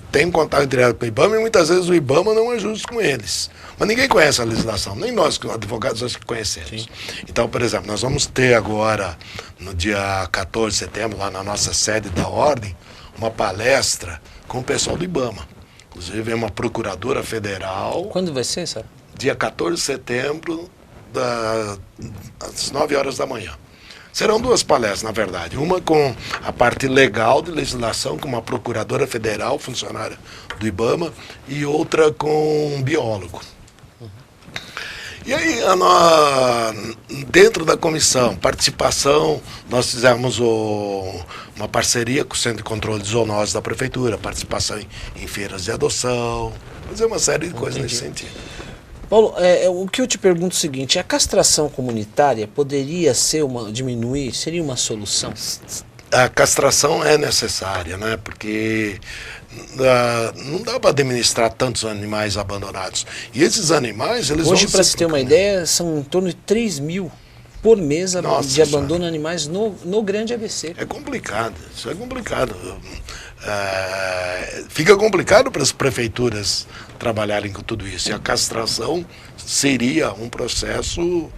tem contato direto com o IBAMA e muitas vezes o IBAMA não é justo com eles. Mas ninguém conhece a legislação, nem nós, advogados, acho que conhecemos. Sim. Então, por exemplo, nós vamos ter agora, no dia 14 de setembro, lá na nossa sede da Ordem, uma palestra com o pessoal do IBAMA. Inclusive, vem uma procuradora federal. Quando vai ser, sabe? Dia 14 de setembro, às 9 horas da manhã. Serão duas palestras, na verdade. Uma com a parte legal de legislação, com uma procuradora federal, funcionária do IBAMA, e outra com um biólogo. E aí, dentro da comissão, participação, nós fizemos uma parceria com o Centro de Controle de Zoonoses da Prefeitura, participação em feiras de adoção, fazer uma série de coisas nesse sentido. Paulo, o que eu te pergunto é o seguinte, a castração comunitária poderia diminuir, seria uma solução? A castração é necessária, né? Porque não dá para administrar tantos animais abandonados. E esses animais, eles hoje, para se ter uma ideia, são em torno de 3 mil por mês de abandono de animais no Grande ABC. É complicado, isso é complicado. Fica complicado para as prefeituras trabalharem com tudo isso. E a castração seria um processo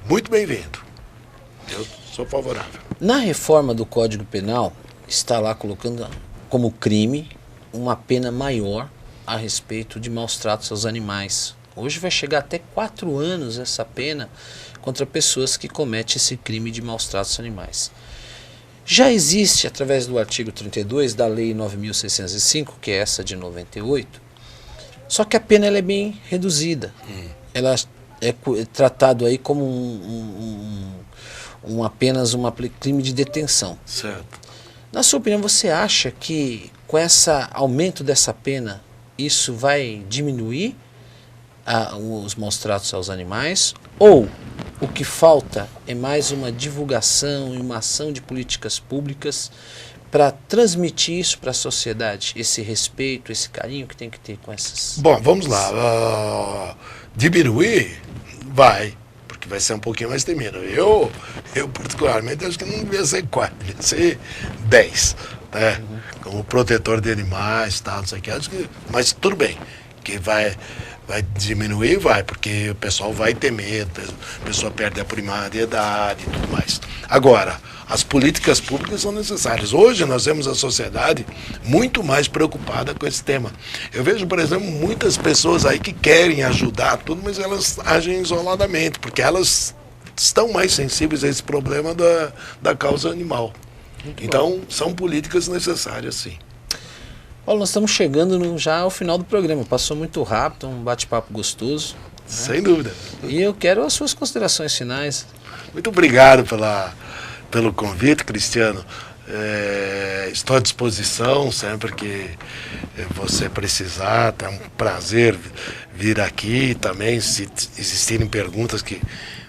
muito bem-vindo. Eu sou favorável. Na reforma do Código Penal, está lá colocando como crime uma pena maior a respeito de maus tratos aos animais. Hoje vai chegar até 4 anos essa pena contra pessoas que cometem esse crime de maus tratos aos animais. Já existe, através do artigo 32 da Lei 9.605, que é essa de 98, só que a pena ela é bem reduzida. Ela é tratado aí como apenas um crime de detenção. Certo. Na sua opinião, você acha que com esse aumento dessa pena, isso vai diminuir os maus tratos aos animais? Ou o que falta é mais uma divulgação e uma ação de políticas públicas para transmitir isso para a sociedade, esse respeito, esse carinho que tem que ter com essas... Bom, vamos lá. Diminuir? Vai. Porque vai ser um pouquinho mais temido. Eu particularmente, acho que não devia ser 4, devia ser 10. Né? Como protetor de animais, tal, não sei o que. Acho que, mas tudo bem. Que vai diminuir, vai, porque o pessoal vai ter medo, a pessoa perde a primariedade e tudo mais. Agora, as políticas públicas são necessárias. Hoje nós vemos a sociedade muito mais preocupada com esse tema. Eu vejo, por exemplo, muitas pessoas aí que querem ajudar tudo, mas elas agem isoladamente, porque elas estão mais sensíveis a esse problema da causa animal. Então, são políticas necessárias, sim. Paulo, nós estamos chegando já ao final do programa. Passou muito rápido, um bate-papo gostoso. Sem dúvida. E eu quero as suas considerações finais. Muito obrigado pelo convite, Cristiano. Estou à disposição sempre que você precisar. É um prazer vir aqui também. Se existirem perguntas que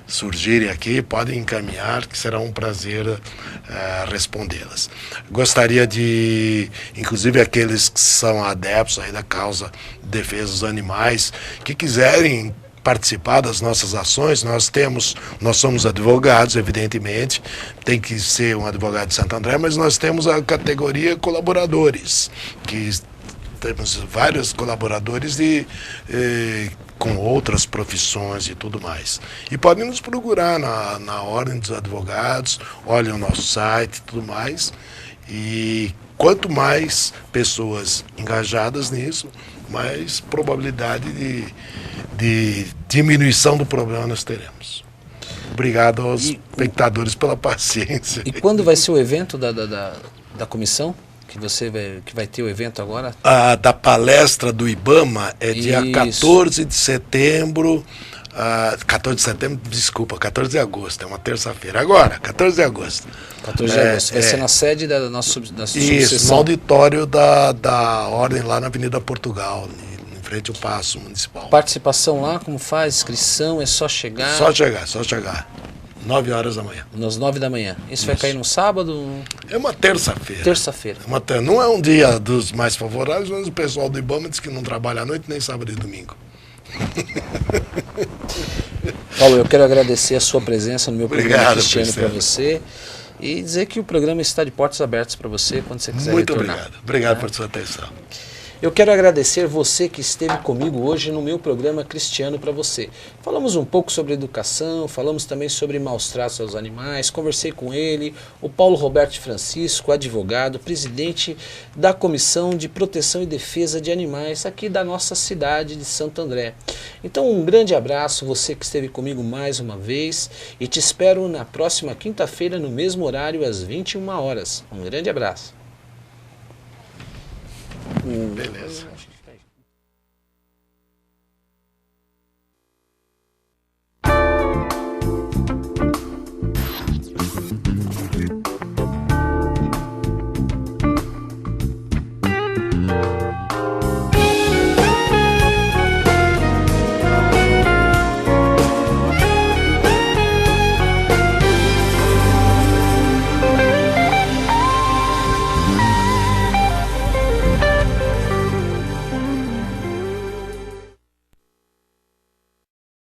surgirem aqui, podem encaminhar, que será um prazer respondê-las. Gostaria de, inclusive aqueles que são adeptos aí da causa de defesa dos animais, que quiserem participar das nossas ações, nós somos advogados, evidentemente, tem que ser um advogado de Santo André, mas nós temos a categoria colaboradores, que temos vários colaboradores com outras profissões e tudo mais. E podem nos procurar na Ordem dos Advogados, olhem o nosso site e tudo mais. E quanto mais pessoas engajadas nisso, mais probabilidade de diminuição do problema nós teremos. Obrigado aos espectadores pela paciência. E quando vai ser o evento da comissão? Que vai ter o evento agora? Da palestra do IBAMA é dia 14 de setembro. 14 de setembro, desculpa, 14 de agosto, é uma terça-feira. Agora, 14 de agosto. 14 de agosto. Vai ser na sede da nossa subseção. Isso, no auditório da Ordem, lá na Avenida Portugal, em frente ao Paço Municipal. Participação lá, como faz? Inscrição, é só chegar? Só chegar. 9 horas da manhã. Às 9 da manhã. Isso vai cair no sábado? É uma terça-feira. Terça-feira. Não é um dia dos mais favoráveis, mas o pessoal do IBAMA diz que não trabalha à noite, nem sábado e domingo. Paulo, eu quero agradecer a sua presença no meu programa Cristiano para você e dizer que o programa está de portas abertas para você quando você quiser retornar. Muito obrigado por sua atenção. Eu quero agradecer você que esteve comigo hoje no meu programa Cristiano para você. Falamos um pouco sobre educação, falamos também sobre maus tratos aos animais, conversei com ele, o Paulo Roberto Francisco, advogado, presidente da Comissão de Proteção e Defesa de Animais aqui da nossa cidade de Santo André. Então um grande abraço, você que esteve comigo mais uma vez, e te espero na próxima quinta-feira no mesmo horário às 21 horas. Um grande abraço. Beleza.